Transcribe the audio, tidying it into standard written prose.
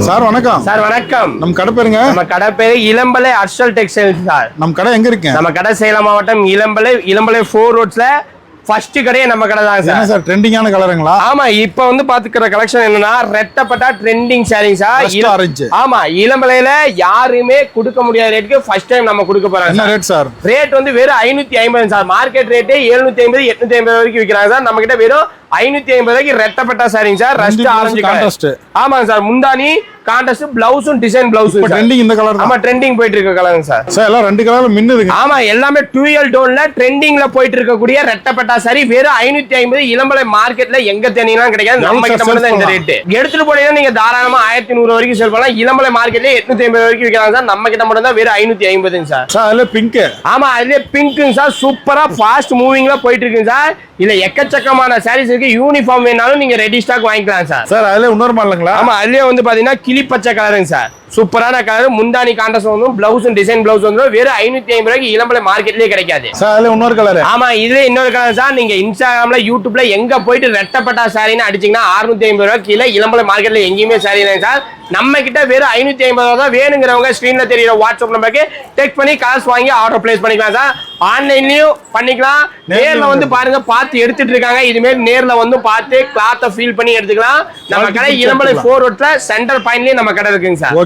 Sir வணக்கம். Sir வணக்கம். நம்ம கடை பேருங்க? நம்ம கடை பேரு இளம்பலை அர்ஷல் டெக்ஸ்டைல்ஸ் சார். நம்ம கடை எங்க இருக்கு? நம்ம கடை சேலம் மாவட்டம் இளம்பலை 4 ரோட்ஸ்ல ஃபர்ஸ்ட் கடையே நம்ம கடை தான் சார். என்ன சார் ட்ரெண்டிங்கான கலருங்களா? ஆமா, இப்போ வந்து பாத்துக்கிற கலெக்ஷன் என்னன்னா ரெட்டப்பட்டா ட்ரெண்டிங் சாரீஸ் சார். ஆமா, இளம்பலையில யாருமே கொடுக்க முடியாத ரேட்டுக்கு ஃபர்ஸ்ட் டைம் நம்ம கொடுக்க போறோம். என்ன ரேட் சார்? ரேட் வந்து வெறும் 550 சார். மார்க்கெட் ரேட் 750 850 வரைக்கும் விக்கிறாங்க சார். நம்ம கிட்ட வெறும் 550 ரூபாய்க்கு ரெட்டப்பட்டா சாரிங்க சார். Rust orange contrast. ஆமாங்க சார், முந்தானி கான்ட்ராஸ்ட், பிளவுஸும் டிசைன் பிளவுஸ். இப்போ ட்ரெண்டிங் இந்த கலர். ஆமா, ட்ரெண்டிங் போயிட்டு இருக்க கலருங்க சார். சார் எல்லாம் ரெண்டு கலர்ல மின்னுதுங்க. ஆமா, எல்லாமே டூயல் டோன்ல ட்ரெண்டிங்ல போயிட்டு இருக்கக்கூடிய ரெட்டப்பட்டா சாரி வெறும் 550. இளம்பலை மார்க்கெட்ல எங்க தேனீங்கன்னா கிடைக்காது. நம்ம கிட்ட மட்டும் தான் இந்த ரேட். எடுத்துட்டு போனீங்கன்னா நீங்க தாராளமா 1100 வரைக்கும் சேல் பண்ணலாம். இளம்பலை மார்க்கெட்ல 850 வரைக்கும் விற்கிறாங்க சார். நம்ம கிட்ட மட்டும் தான் வெறும் 550 சார். சார் அதுல பிங்க். ஆமா, அதுல பிங்க்குங்க சார். சூப்பரா ஃபாஸ்ட் மூவிங்ல போயிட்டு இருக்குங்க சார். இல்ல எக்கச்சக்கமான சாரீஸ் இருக்கு. யூனிஃபார்ம் வேணாலும் நீங்க ரெடி ஸ்டாக் வாங்கிக்கலாம் சார். சார் அதுல இன்னொரு மாடலுங்களா? ஆமா, அதுலயே வந்து பாத்தீங்கன்னா கிளி பச்சை கலருங்க சார். சூப்பரான கலர். முந்தானி கான்ட்ராஸ்ட் வந்து பிளவுஸும் டிசைன் பிளவுஸ் வந்து வெறும் 550 ரூபாய்க்கு இளம்பலை மார்க்கெட்லயே கிடைக்காது சார். அதுல இன்னொரு கலர். ஆமா, இதுல இன்னொரு கலர் சார். நீங்க இன்ஸ்டாகிராம்ல யூடியூப்ல எங்க போயிட்டு ரெட்டப்பட்டா சாரின்னு அடிச்சீங்கன்னா 650 ரூபாய் கீழே இளம்பலை மார்க்கெட்ல எங்கேயுமே சாரி இல்லை சார். நம்ம கிட்ட வெறும் 550 ரூபாய் தான். வேணுங்கிறவங்க ஸ்கிரீன்ல தெரியுற வாட்ஸ்அப் நம்பருக்கு டெக்ஸ்ட் பண்ணி காசு வாங்கி ஆர்டர் பிளேஸ் பண்ணிக்கலாம் சார். ஆன்லைன்லயும் பண்ணிக்கலாம். நேர்ல வந்து பாருங்க, பார்த்து எடுத்துட்டு இருக்காங்க. இதுமே நேர்ல வந்து பார்த்து கிளாத்தை ஃபீல் பண்ணி எடுத்துக்கலாம். நம்ம கடை இளம்பலை 4 ரோட்ல சென்டர் பாயிண்ட்லயே நம்ம கடை இருக்குங்க சார்.